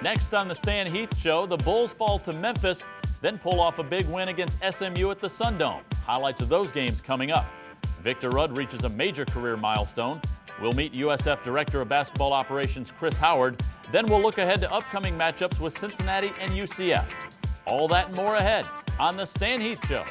Next on the Stan Heath Show, the Bulls fall to Memphis, then pull off a big win against SMU at the Sundome. Highlights of those games coming up. Victor Rudd reaches a major career milestone. We'll meet USF Director of Basketball Operations Chris Howard. Then we'll look ahead to upcoming matchups with Cincinnati and UCF. All that and more ahead on the Stan Heath Show.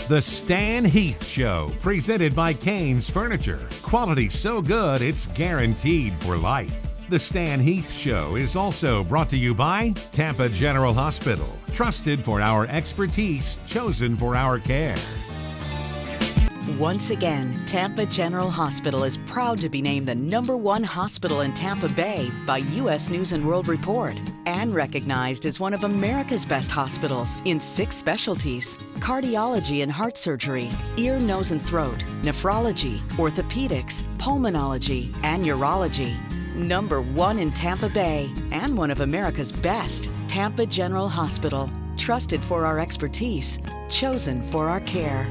The Stan Heath Show, presented by Kane's Furniture. Quality so good, it's guaranteed for life. The Stan Heath Show is also brought to you by Tampa General Hospital. Trusted for our expertise, chosen for our care. Once again, Tampa General Hospital is proud to be named the #1 hospital in Tampa Bay by U.S. News & World Report and recognized as one of America's best hospitals in 6 specialties: cardiology and heart surgery, ear, nose and throat, nephrology, orthopedics, pulmonology, and urology. #1 in Tampa Bay and one of America's best. Tampa General Hospital, trusted for our expertise, chosen for our care.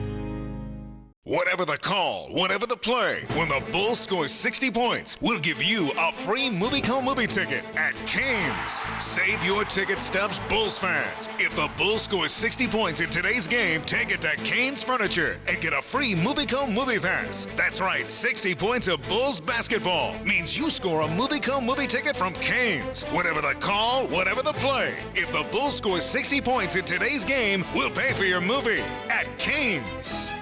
Whatever the call, whatever the play, when the Bulls score 60 points, we'll give you a free MovieCo movie ticket at Cane's. Save your ticket stubs, Bulls fans. If the Bulls score 60 points in today's game, take it to Kane's Furniture and get a free MovieCo movie pass. That's right, 60 points of Bulls basketball means you score a MovieCo movie ticket from Cane's. Whatever the call, whatever the play, if the Bulls score 60 points in today's game, we'll pay for your movie at Cane's.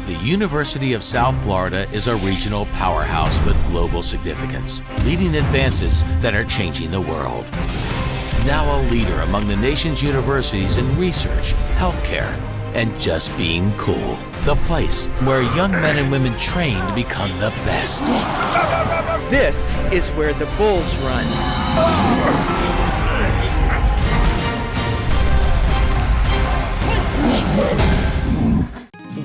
The University of South Florida is a regional powerhouse with global significance, leading advances that are changing the world. Now a leader among the nation's universities in research, healthcare, and just being cool. The place where young men and women train to become the best. This is where the Bulls run.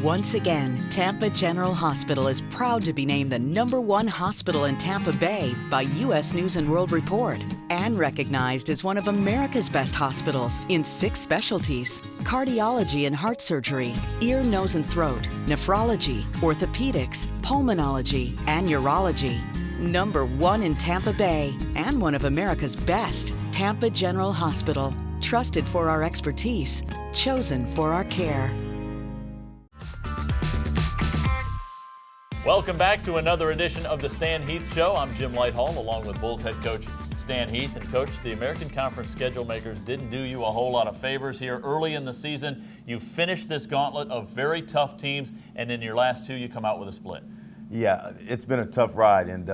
Once again, Tampa General Hospital is proud to be named the #1 hospital in Tampa Bay by U.S. News & World Report and recognized as one of America's best hospitals in 6 specialties: cardiology and heart surgery, ear, nose and throat, nephrology, orthopedics, pulmonology, and urology. #1 in Tampa Bay and one of America's best. Tampa General Hospital, trusted for our expertise, chosen for our care. Welcome back to another edition of the Stan Heath Show. I'm Jim Lighthall, along with Bulls head coach Stan Heath. And coach, the American Conference schedule makers didn't do you a whole lot of favors here early in the season. You finished this gauntlet of very tough teams, and in your last 2, you come out with a split. Yeah, it's been a tough ride, and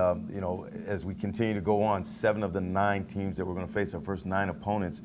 as we continue to go on, 7 of the 9 teams that we're going to face, our first 9 opponents,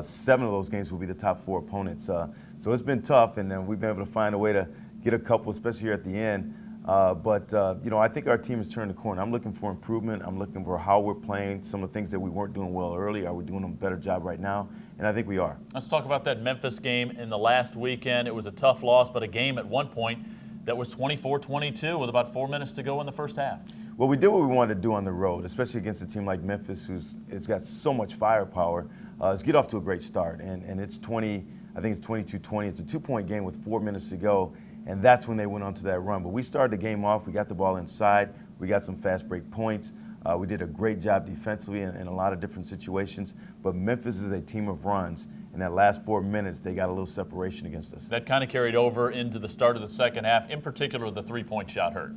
7 of those games will be the top 4 opponents. So it's been tough, and then we've been able to find a way to get a couple, especially here at the end. But I think our team has turned the corner. I'm looking for improvement. I'm looking for how we're playing, some of the things that we weren't doing well early. Are we doing a better job right now? And I think we are. Let's talk about that Memphis game in the last weekend. It was a tough loss, but a game at one point that was 24-22 with about 4 minutes to go in the first half. Well, we did what we wanted to do on the road, especially against a team like Memphis, it's got so much firepower. Is get off to a great start, and it's 20. I think it's 22-20. It's a 2-point game with 4 minutes to go. And that's when they went on to that run. But we started the game off. We got the ball inside. We got some fast break points. We did a great job defensively in a lot of different situations. But Memphis is a team of runs. In that last 4 minutes, they got a little separation against us. That kind of carried over into the start of the second half. In particular, the 3-point shot hurt.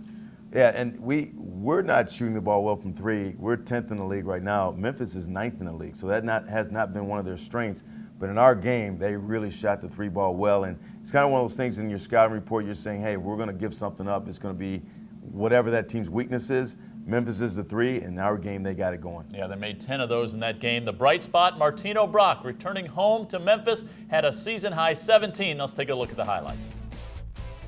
Yeah, and we're not shooting the ball well from 3. We're 10th in the league right now. Memphis is 9th in the league. So that has not been one of their strengths. But in our game, they really shot the 3 ball well. And it's kind of one of those things in your scouting report, you're saying, hey, we're going to give something up. It's going to be whatever that team's weakness is. Memphis is the 3. In our game, they got it going. Yeah, they made 10 of those in that game. The bright spot, Martino Brock, returning home to Memphis, had a season-high 17. Let's take a look at the highlights.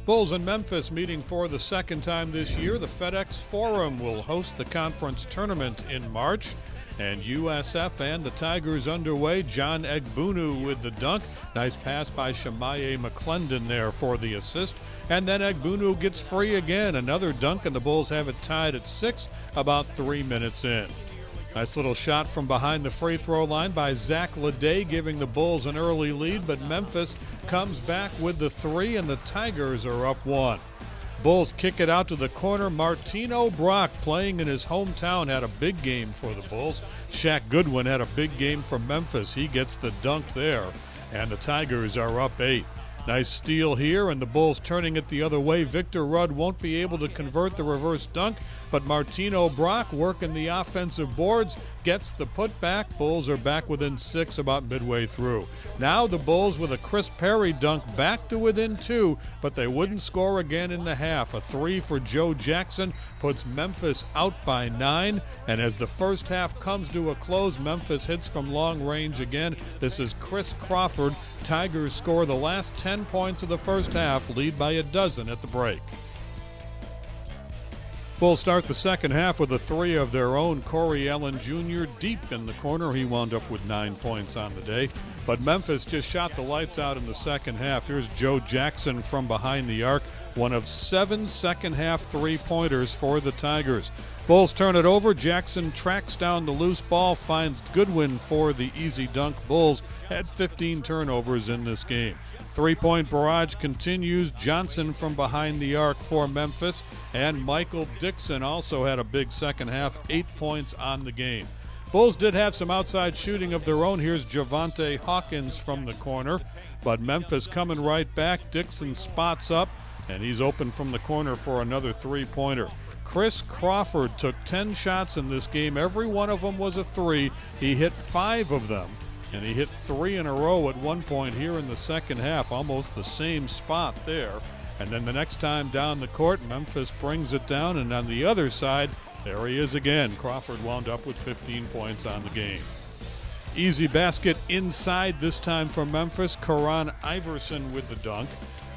Bulls and Memphis meeting for the second time this year. The FedEx Forum will host the conference tournament in March. And USF and the Tigers underway. John Egbunu with the dunk. Nice pass by Shemaye McClendon there for the assist. And then Egbunu gets free again. Another dunk, and the Bulls have it tied at 6 about 3 minutes in. Nice little shot from behind the free throw line by Zach Leday, giving the Bulls an early lead, but Memphis comes back with the three, and the Tigers are up one. Bulls kick it out to the corner. Martino Brock, playing in his hometown, had a big game for the Bulls. Shaq Goodwin had a big game for Memphis. He gets the dunk there, and the Tigers are up 8. Nice steal here, and the Bulls turning it the other way. Victor Rudd won't be able to convert the reverse dunk, but Martino Brock, working the offensive boards, gets the putback. Bulls are back within 6 about midway through. Now the Bulls with a Chris Perry dunk back to within 2, but they wouldn't score again in the half. A 3 for Joe Jackson puts Memphis out by 9, and as the first half comes to a close, Memphis hits from long range again. This is Chris Crawford. Tigers score the last 10 points of the first half, lead by a dozen at the break. Bulls start the second half with a 3 of their own. Corey Allen Jr. deep in the corner. He wound up with 9 points on the day. But Memphis just shot the lights out in the second half. Here's Joe Jackson from behind the arc, one of 7 second-half three-pointers for the Tigers. Bulls turn it over. Jackson tracks down the loose ball, finds Goodwin for the easy dunk. Bulls had 15 turnovers in this game. Three-point barrage continues. Johnson from behind the arc for Memphis, and Michael Dixon also had a big second half, 8 points on the game. Bulls did have some outside shooting of their own. Here's Javante Hawkins from the corner, but Memphis coming right back. Dixon spots up, and he's open from the corner for another three-pointer. Chris Crawford took 10 shots in this game. Every one of them was a 3. He hit 5 of them, and he hit 3 in a row at one point here in the second half, almost the same spot there. And then the next time down the court, Memphis brings it down, and on the other side, there he is again. Crawford wound up with 15 points on the game. Easy basket inside this time for Memphis. Karan Iverson with the dunk.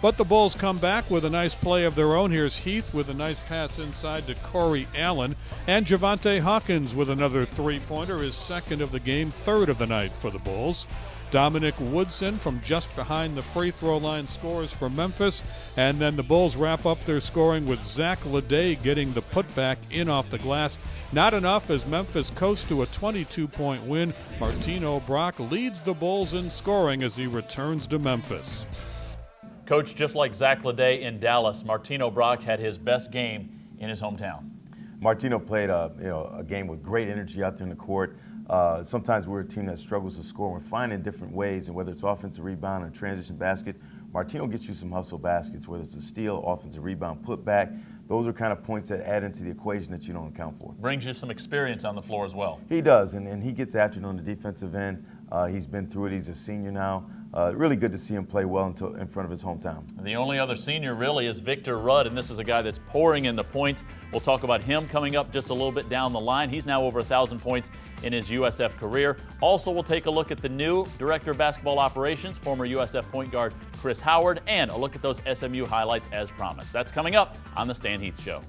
But the Bulls come back with a nice play of their own. Here's Heath with a nice pass inside to Corey Allen. And Javante Hawkins with another three-pointer, his second of the game, third of the night for the Bulls. Dominic Woodson from just behind the free throw line scores for Memphis. And then the Bulls wrap up their scoring with Zach Leday getting the putback in off the glass. Not enough as Memphis coasts to a 22-point win. Martino Brock leads the Bulls in scoring as he returns to Memphis. Coach, just like Zach Leday in Dallas, Martino Brock had his best game in his hometown. Martino played a game with great energy out there in the court. Sometimes we're a team that struggles to score. We're finding different ways, and whether it's offensive rebound or transition basket, Martino gets you some hustle baskets, whether it's a steal, offensive rebound, put back. Those are kind of points that add into the equation that you don't account for. Brings you some experience on the floor as well. He does, and he gets after it on the defensive end. He's been through it. He's a senior now. Really good to see him play well in front of his hometown. The only other senior really is Victor Rudd, and this is a guy that's pouring in the points. We'll talk about him coming up just a little bit down the line. He's now over 1,000 points in his USF career. Also, we'll take a look at the new Director of Basketball Operations, former USF point guard Chris Howard, and a look at those SMU highlights as promised. That's coming up on The Stan Heath Show.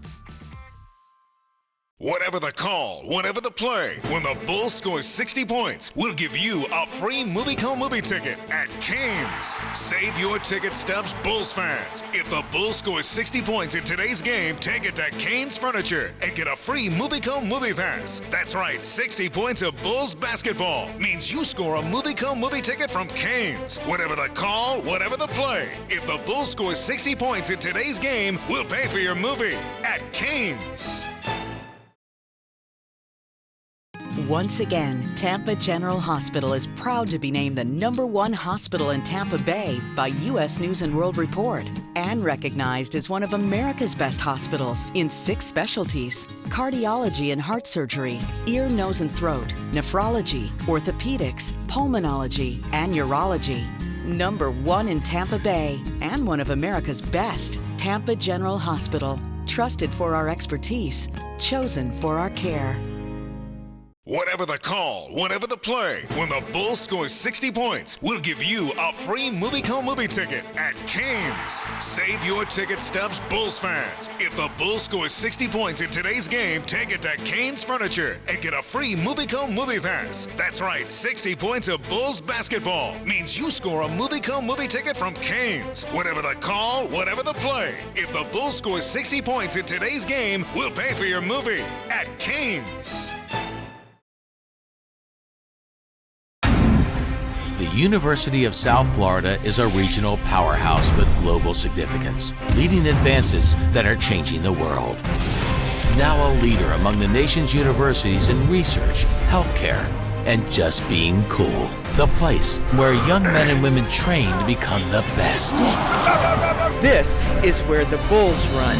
Whatever the call, whatever the play, when the Bulls score 60 points, we'll give you a free MovieCo movie ticket at Canes. Save your ticket stubs, Bulls fans. If the Bulls score 60 points in today's game, take it to Canes Furniture and get a free MovieCo movie pass. That's right, 60 points of Bulls basketball means you score a MovieCo movie ticket from Canes. Whatever the call, whatever the play, if the Bulls score 60 points in today's game, we'll pay for your movie at Canes. Once again, Tampa General Hospital is proud to be named the #1 hospital in Tampa Bay by U.S. News and World Report and recognized as one of America's best hospitals in 6 specialties: cardiology and heart surgery, ear, nose, and throat, nephrology, orthopedics, pulmonology, and urology. #1 in Tampa Bay and one of America's best, Tampa General Hospital. Trusted for our expertise, chosen for our care. Whatever the call, whatever the play, when the Bulls score 60 points, we'll give you a free MovieCo movie ticket at Canes. Save your ticket stubs, Bulls fans. If the Bulls score 60 points in today's game, take it to Canes Furniture and get a free MovieCo movie pass. That's right, 60 points of Bulls basketball means you score a MovieCo movie ticket from Canes. Whatever the call, whatever the play, if the Bulls score 60 points in today's game, we'll pay for your movie at Canes. University of South Florida is a regional powerhouse with global significance, leading advances that are changing the world. Now a leader among the nation's universities in research, healthcare, and just being cool. The place where young men and women train to become the best. This is where the Bulls run.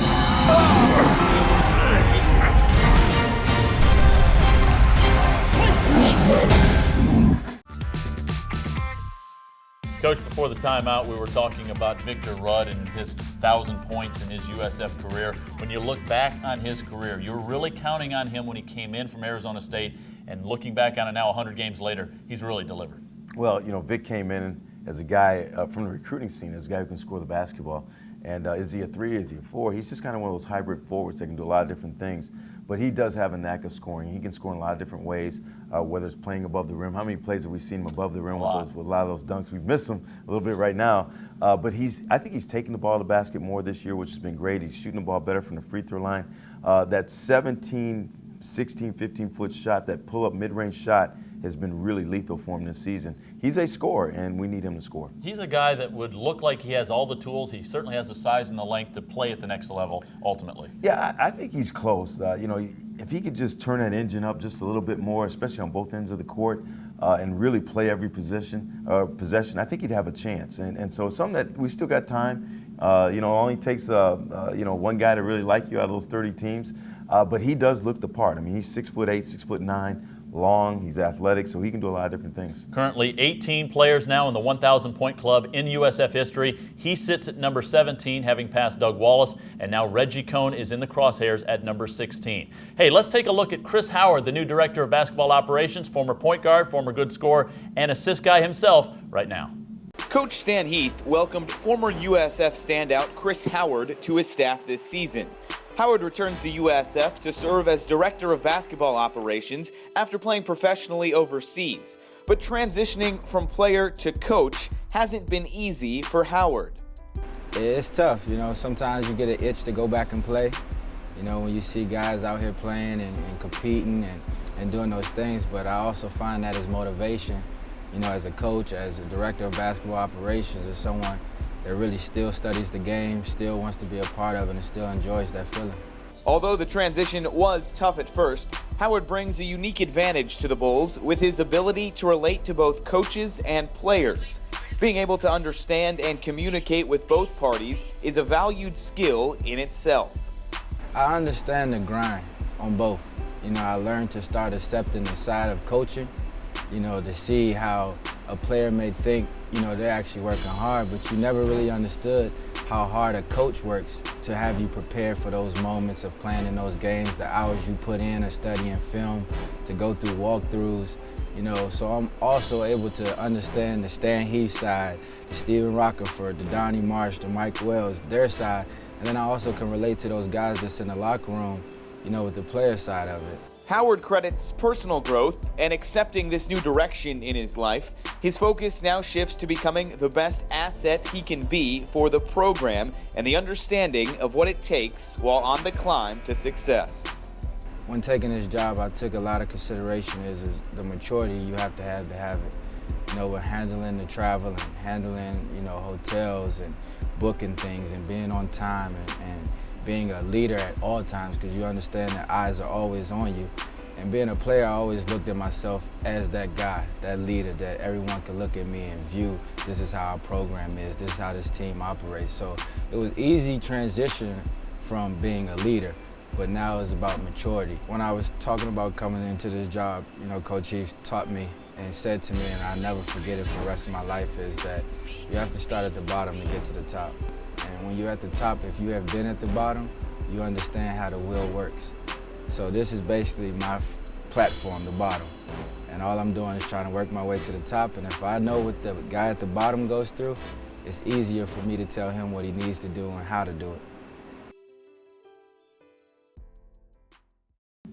Coach, before the timeout, we were talking about Victor Rudd and his 1,000 points in his USF career. When you look back on his career, you were really counting on him when he came in from Arizona State, and looking back on it now 100 games later, he's really delivered. Well, you know, Vic came in as a guy from the recruiting scene, as a guy who can score the basketball. And is he a 3, is he a 4? He's just kind of one of those hybrid forwards that can do a lot of different things. But he does have a knack of scoring. He can score in a lot of different ways, whether it's playing above the rim. How many plays have we seen him above the rim with a lot of those dunks? We've missed him a little bit right now. But I think he's taking the ball to the basket more this year, which has been great. He's shooting the ball better from the free throw line. That 17, 16, 15-foot shot, that pull-up mid-range shot, has been really lethal for him this season. He's a scorer, and we need him to score. He's a guy that would look like he has all the tools. He certainly has the size and the length to play at the next level, ultimately. Yeah, I think he's close. You know, if he could just turn that engine up just a little bit more, especially on both ends of the court, and really play every possession, I think he'd have a chance. And so it's something that we still got time. You know, it only takes you know, one guy to really like you out of those 30 teams. But he does look the part. I mean, he's 6'8", 6'9", long, he's athletic, so he can do a lot of different things. Currently 18 players now in the 1,000-point club in USF history. He sits at number 17, having passed Doug Wallace, and now Reggie Cohn is in the crosshairs at number 16. Hey, let's take a look at Chris Howard, the new director of basketball operations, former point guard, former good scorer, and assist guy himself right now. Coach Stan Heath welcomed former USF standout Chris Howard to his staff this season. Howard returns to USF to serve as Director of Basketball Operations after playing professionally overseas. But transitioning from player to coach hasn't been easy for Howard. It's tough, you know, sometimes you get an itch to go back and play. You know, when you see guys out here playing and competing and doing those things, but I also find that as motivation, you know, as a coach, as a Director of Basketball Operations, as someone that really still studies the game, still wants to be a part of it, and still enjoys that feeling. Although the transition was tough at first, Howard brings a unique advantage to the Bulls with his ability to relate to both coaches and players. Being able to understand and communicate with both parties is a valued skill in itself. I understand the grind on both. You know, I learned to start accepting the side of coaching, you know, to see how a player may think, you know, they're actually working hard, but you never really understood how hard a coach works to have you prepared for those moments of playing in those games, the hours you put in of studying film, to go through walkthroughs, you know. So I'm also able to understand the Stan Heath side, the Stephen Rockefeller, the Donnie Marsh, the Mike Wells, their side. And then I also can relate to those guys that's in the locker room, you know, with the player side of it. Howard credits personal growth and accepting this new direction in his life. His focus now shifts to becoming the best asset he can be for the program and the understanding of what it takes while on the climb to success. When taking this job, I took a lot of consideration is the maturity you have to have it. You know, with handling the travel and handling, you know, hotels and booking things and being on time and being a leader at all times, because you understand that eyes are always on you. And being a player, I always looked at myself as that guy, that leader, that everyone could look at me and view, this is how our program is, this is how this team operates. So it was easy transition from being a leader, but now it's about maturity. When I was talking about coming into this job, you know, Coach Heath taught me and said to me, and I'll never forget it for the rest of my life, is that you have to start at the bottom to get to the top. And when you're at the top, if you have been at the bottom, you understand how the wheel works. So this is basically my platform, the bottom. And all I'm doing is trying to work my way to the top. And if I know what the guy at the bottom goes through, it's easier for me to tell him what he needs to do and how to do it.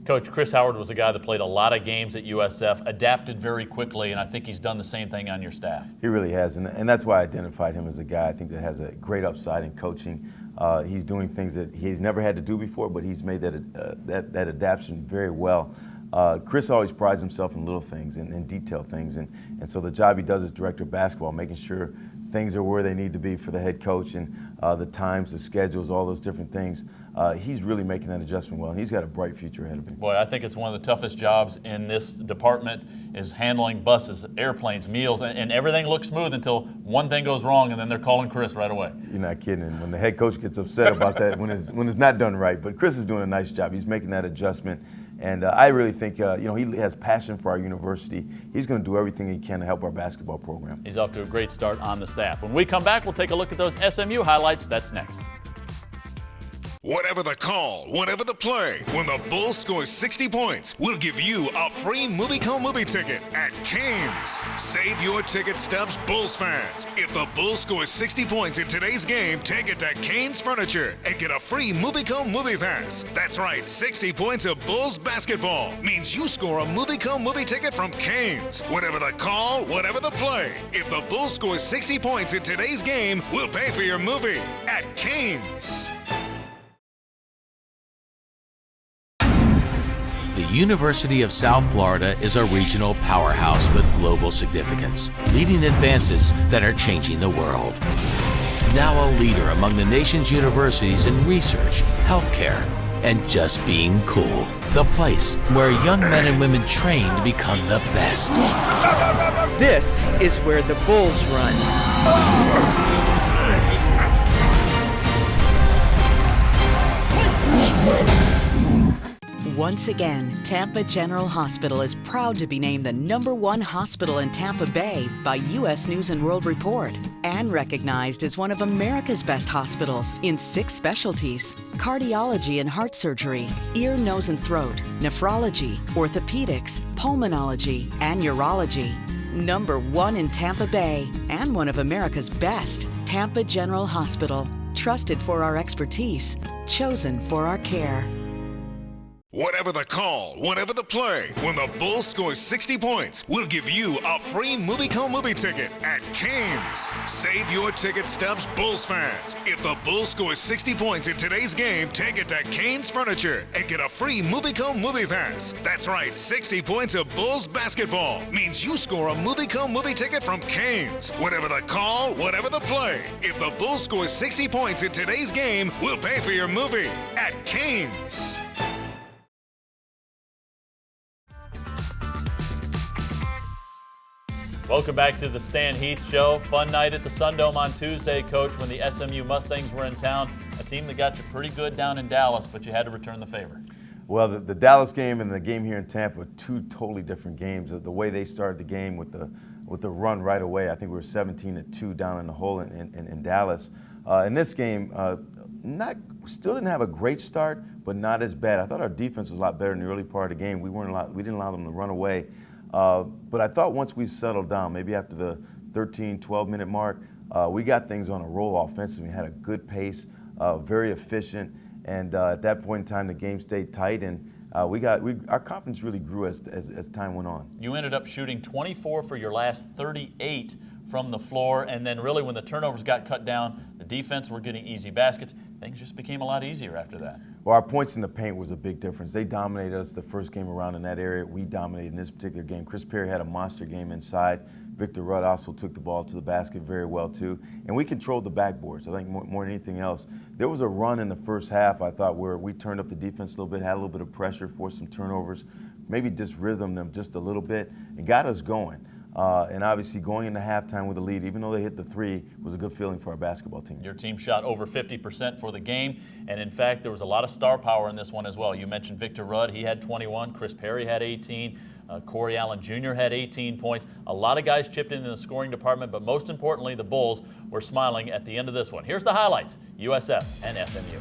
Coach, Chris Howard was a guy that played a lot of games at USF, adapted very quickly, and I think he's done the same thing on your staff. He really has, and that's why I identified him as a guy I think that has a great upside in coaching. He's doing things that he's never had to do before, but he's made that adaptation very well. Chris always prides himself in little things and detail things, and so the job he does as director of basketball, making sure things are where they need to be for the head coach, and the times, the schedules, all those different things. He's really making that adjustment well, and he's got a bright future ahead of him. Boy, I think it's one of the toughest jobs in this department is handling buses, airplanes, meals, and everything looks smooth until one thing goes wrong, and then they're calling Chris right away. You're not kidding. And when the head coach gets upset about that, when it's not done right, but Chris is doing a nice job. He's making that adjustment, and I really think he has passion for our university. He's going to do everything he can to help our basketball program. He's off to a great start on the staff. When we come back, we'll take a look at those SMU highlights. That's next. Whatever the call, whatever the play, when the Bulls score 60 points, we'll give you a free movie ticket at Canes. Save your ticket stubs, Bulls fans. If the Bulls score 60 points in today's game, take it to Canes Furniture and get a free movie pass. That's right, 60 points of Bulls basketball means you score a movie ticket from Canes. Whatever the call, whatever the play, if the Bulls score 60 points in today's game, we'll pay for your movie at Canes. The University of South Florida is a regional powerhouse with global significance, leading advances that are changing the world. Now a leader among the nation's universities in research, healthcare, and just being cool. The place where young men and women train to become the best. This is where the Bulls run. Once again, Tampa General Hospital is proud to be named the #1 hospital in Tampa Bay by U.S. News and World Report and recognized as one of America's best hospitals in 6 specialties: cardiology and heart surgery, ear, nose, and throat, nephrology, orthopedics, pulmonology, and urology. #1 in Tampa Bay and one of America's best, Tampa General Hospital. Trusted for our expertise, chosen for our care. Whatever the call, whatever the play, when the Bulls score 60 points, we'll give you a free movie ticket at Canes. Save your ticket stubs, Bulls fans. If the Bulls score 60 points in today's game, take it to Canes Furniture and get a free movie pass. That's right, 60 points of Bulls basketball means you score a movie ticket from Canes. Whatever the call, whatever the play, if the Bulls score 60 points in today's game, we'll pay for your movie at Canes. Welcome back to the Stan Heath Show. Fun night at the Sundome on Tuesday, Coach, when the SMU Mustangs were in town. A team that got you pretty good down in Dallas, but you had to return the favor. Well, the Dallas game and the game here in Tampa are 2 totally different games. The way they started the game with the run right away, I think we were 17-2 down in the hole in Dallas. In this game, still didn't have a great start, but not as bad. I thought our defense was a lot better in the early part of the game. We didn't allow them to run away. But I thought once we settled down, maybe after the 13, 12-minute mark, we got things on a roll offensively. We had a good pace, very efficient, and at that point in time, the game stayed tight, and our confidence really grew as time went on. You ended up shooting 24 for your last 38 from the floor, and then really when the turnovers got cut down, the defense were getting easy baskets. Things just became a lot easier after that. Well, our points in the paint was a big difference. They dominated us the first game around in that area. We dominated in this particular game. Chris Perry had a monster game inside. Victor Rudd also took the ball to the basket very well, too. And we controlled the backboards. I think more than anything else. There was a run in the first half, I thought, where we turned up the defense a little bit, had a little bit of pressure, forced some turnovers, maybe just rhythmed them just a little bit, and got us going. And obviously going into halftime with a lead, even though they hit the 3, was a good feeling for our basketball team. Your team shot over 50% for the game, and in fact, there was a lot of star power in this one as well. You mentioned Victor Rudd. He had 21. Chris Perry had 18. Corey Allen Jr. had 18 points. A lot of guys chipped in the scoring department, but most importantly, the Bulls were smiling at the end of this one. Here's the highlights, USF and SMU.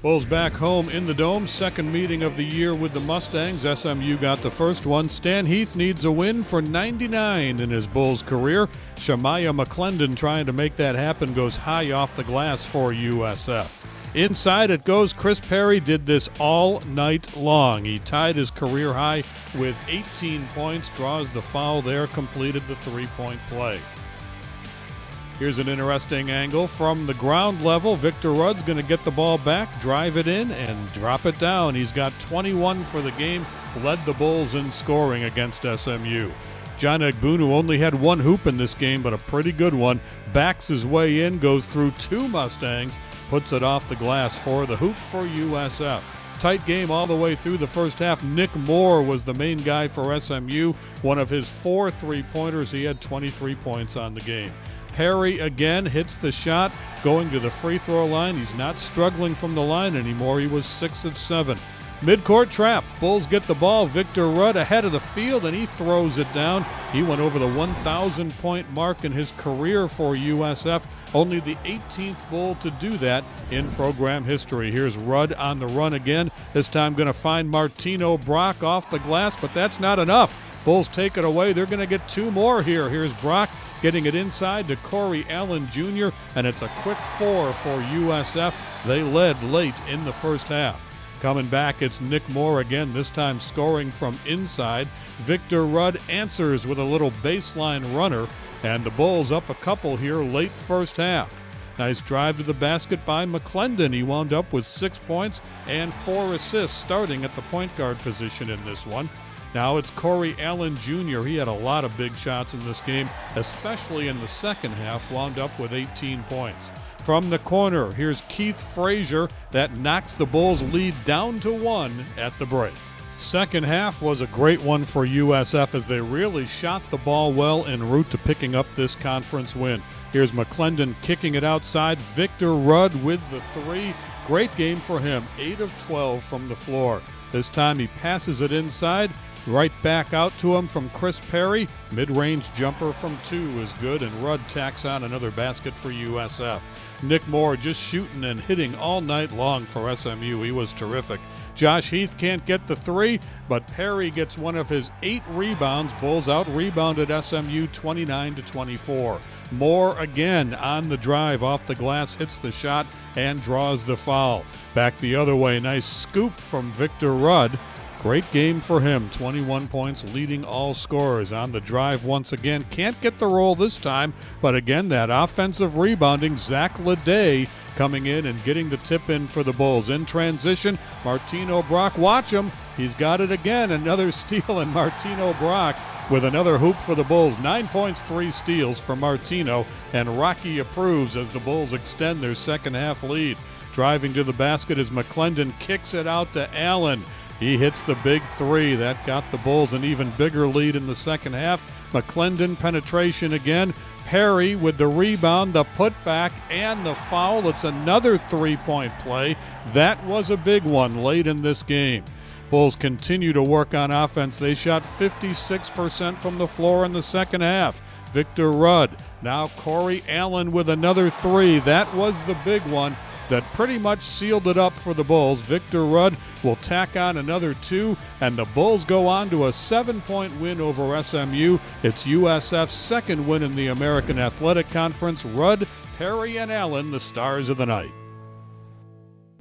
Bulls back home in the Dome, second meeting of the year with the Mustangs. SMU got the first one. Stan Heath needs a win for 99 in his Bulls career. Shamaya McClendon trying to make that happen goes high off the glass for USF. Inside it goes. Chris Perry did this all night long. He tied his career high with 18 points, draws the foul there, completed the three-point play. Here's an interesting angle from the ground level. Victor Rudd's going to get the ball back, drive it in, and drop it down. He's got 21 for the game, led the Bulls in scoring against SMU. John Egbunu only had one hoop in this game, but a pretty good one. Backs his way in, goes through two Mustangs, puts it off the glass for the hoop for USF. Tight game all the way through the first half. Nick Moore was the main guy for SMU. One of his 4 3-pointers. He had 23 points on the game. Perry again hits the shot, going to the free throw line. He's not struggling from the line anymore. He was 6 of 7. Midcourt trap. Bulls get the ball. Victor Rudd ahead of the field, and he throws it down. He went over the 1,000-point mark in his career for USF. Only the 18th Bull to do that in program history. Here's Rudd on the run again. This time going to find Martino Brock off the glass, but that's not enough. Bulls take it away. They're going to get 2 more here. Here's Brock getting it inside to Corey Allen Jr., and it's a quick 4 for USF. They led late in the first half. Coming back, it's Nick Moore again, this time scoring from inside. Victor Rudd answers with a little baseline runner, and the Bulls up a couple here late first half. Nice drive to the basket by McClendon. He wound up with 6 points and 4 assists, starting at the point guard position in this one. Now it's Corey Allen Jr. He had a lot of big shots in this game, especially in the second half, wound up with 18 points. From the corner, here's Keith Frazier. That knocks the Bulls' lead down to 1 at the break. Second half was a great one for USF as they really shot the ball well en route to picking up this conference win. Here's McClendon kicking it outside. Victor Rudd with the 3. Great game for him, 8 of 12 from the floor. This time he passes it inside. Right back out to him from Chris Perry. Mid-range jumper from 2 is good, and Rudd tacks on another basket for USF. Nick Moore just shooting and hitting all night long for SMU. He was terrific. Josh Heath can't get the 3, but Perry gets one of his 8 rebounds. Bulls out-rebounded SMU 29-24. Moore again on the drive off the glass, hits the shot, and draws the foul. Back the other way, nice scoop from Victor Rudd. Great game for him, 21 points, leading all scorers on the drive once again. Can't get the roll this time, but again, that offensive rebounding, Zach Leday coming in and getting the tip in for the Bulls. In transition, Martino Brock, watch him. He's got it again, another steal, and Martino Brock with another hoop for the Bulls. 9 points, 3 steals for Martino, and Rocky approves as the Bulls extend their second half lead. Driving to the basket as McClendon kicks it out to Allen. He hits the big 3. That got the Bulls an even bigger lead in the second half. McClendon penetration again. Perry with the rebound, the putback, and the foul. It's another 3-point play. That was a big one late in this game. Bulls continue to work on offense. They shot 56% from the floor in the second half. Victor Rudd. Now Corey Allen with another 3. That was the big one that pretty much sealed it up for the Bulls. Victor Rudd will tack on another 2, and the Bulls go on to a 7-point win over SMU. It's USF's second win in the American Athletic Conference. Rudd, Perry, and Allen, the stars of the night.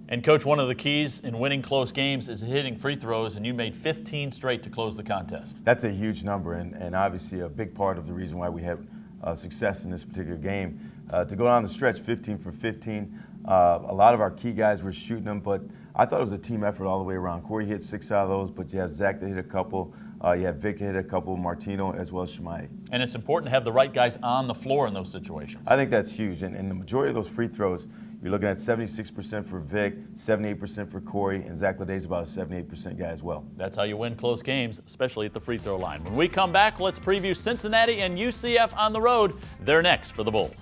And, Coach, one of the keys in winning close games is hitting free throws, and you made 15 straight to close the contest. That's a huge number, and obviously a big part of the reason why we had success in this particular game. To go down the stretch, 15 for 15, a lot of our key guys were shooting them, but I thought it was a team effort all the way around. Corey hit 6 out of those, but you have Zach that hit a couple. You have Vic hit a couple, Martino, as well as Shemai. And it's important to have the right guys on the floor in those situations. I think that's huge, and the majority of those free throws, you're looking at 76% for Vic, 78% for Corey, and Zach Leday's about a 78% guy as well. That's how you win close games, especially at the free throw line. When we come back, let's preview Cincinnati and UCF on the road. They're next for the Bulls.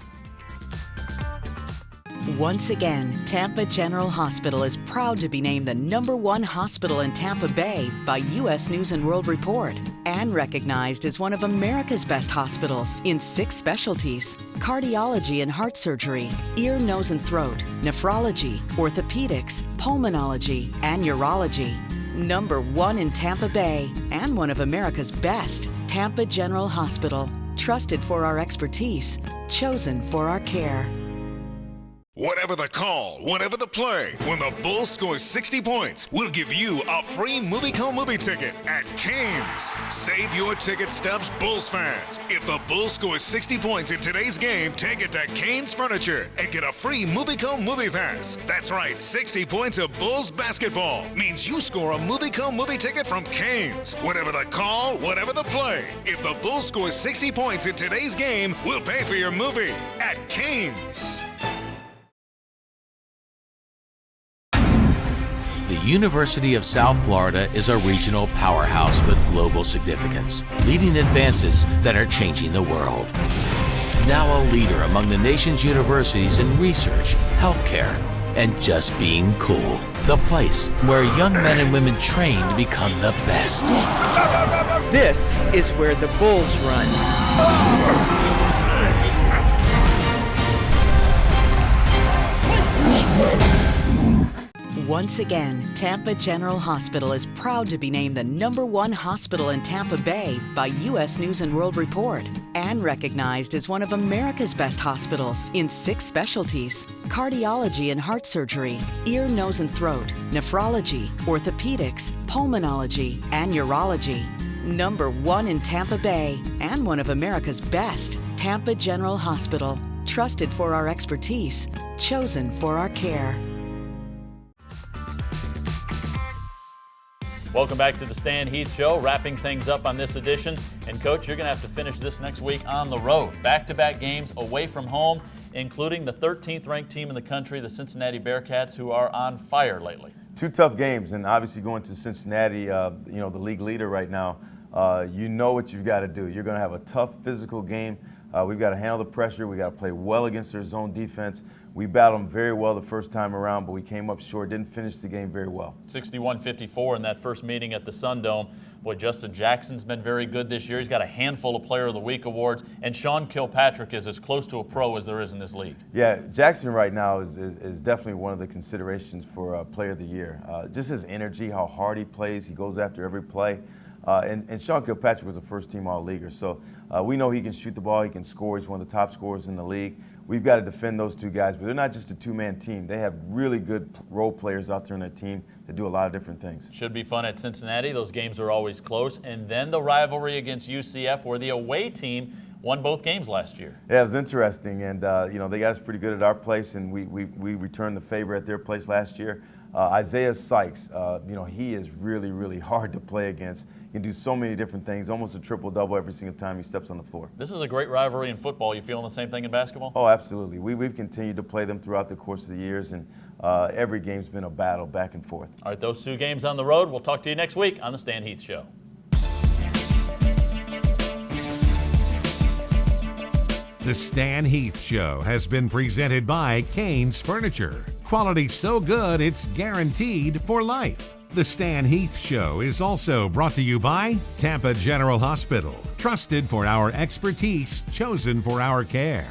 Once again, Tampa General Hospital is proud to be named the #1 hospital in Tampa Bay by U.S. News and World Report and recognized as one of America's best hospitals in 6 specialties: cardiology and heart surgery, ear, nose and throat, nephrology, orthopedics, pulmonology, and urology. #1 in Tampa Bay and one of America's best. Tampa General Hospital, trusted for our expertise, chosen for our care. Whatever the call, whatever the play, when the Bulls score 60 points, we'll give you a free movie ticket at Canes. Save your ticket stubs, Bulls fans. If the Bulls score 60 points in today's game, take it to Canes Furniture and get a free movie pass. That's right, 60 points of Bulls basketball means you score a movie ticket from Canes. Whatever the call, whatever the play, if the Bulls score 60 points in today's game, we'll pay for your movie at Canes. The University of South Florida is a regional powerhouse with global significance, leading advances that are changing the world. Now a leader among the nation's universities in research, healthcare, and just being cool. The place where young men and women train to become the best. This is where the Bulls run. Once again, Tampa General Hospital is proud to be named the #1 hospital in Tampa Bay by U.S. News and World Report and recognized as one of America's best hospitals in 6 specialties: cardiology and heart surgery, ear, nose and throat, nephrology, orthopedics, pulmonology, and urology. #1 in Tampa Bay and one of America's best, Tampa General Hospital. Trusted for our expertise, chosen for our care. Welcome back to the Stan Heath Show, wrapping things up on this edition. And Coach, you're going to have to finish this next week on the road. Back-to-back games away from home, including the 13th ranked team in the country, the Cincinnati Bearcats, who are on fire lately. 2 tough games, and obviously going to Cincinnati, the league leader right now, you know what you've got to do. You're going to have a tough physical game. We've got to handle the pressure. We've got to play well against their zone defense. We battled them very well the first time around, but we came up short, didn't finish the game very well. 61-54 in that first meeting at the Sundome. Boy, Justin Jackson's been very good this year. He's got a handful of Player of the Week awards, and Sean Kilpatrick is as close to a pro as there is in this league. Yeah, Jackson right now is definitely one of the considerations for Player of the Year. Just his energy, how hard he plays, he goes after every play. And Sean Kilpatrick was a first-team All-Leaguer, so we know he can shoot the ball, he can score. He's one of the top scorers in the league. We've got to defend those 2 guys, but they're not just a 2-man team. They have really good role players out there on that team that do a lot of different things. Should be fun at Cincinnati. Those games are always close. And then the rivalry against UCF, where the away team won both games last year. Yeah, it was interesting, and they got us pretty good at our place, and we returned the favor at their place last year. Isaiah Sykes, he is really, really hard to play against. He can do so many different things, almost a triple-double every single time he steps on the floor. This is a great rivalry in football. You feeling the same thing in basketball? Oh, absolutely. We've continued to play them throughout the course of the years, and every game's been a battle back and forth. All right, those 2 games on the road. We'll talk to you next week on the Stan Heath Show. The Stan Heath Show has been presented by Canes Furniture. Quality so good it's guaranteed for life. The Stan Heath Show is also brought to you by Tampa General Hospital. Trusted for our expertise, chosen for our care.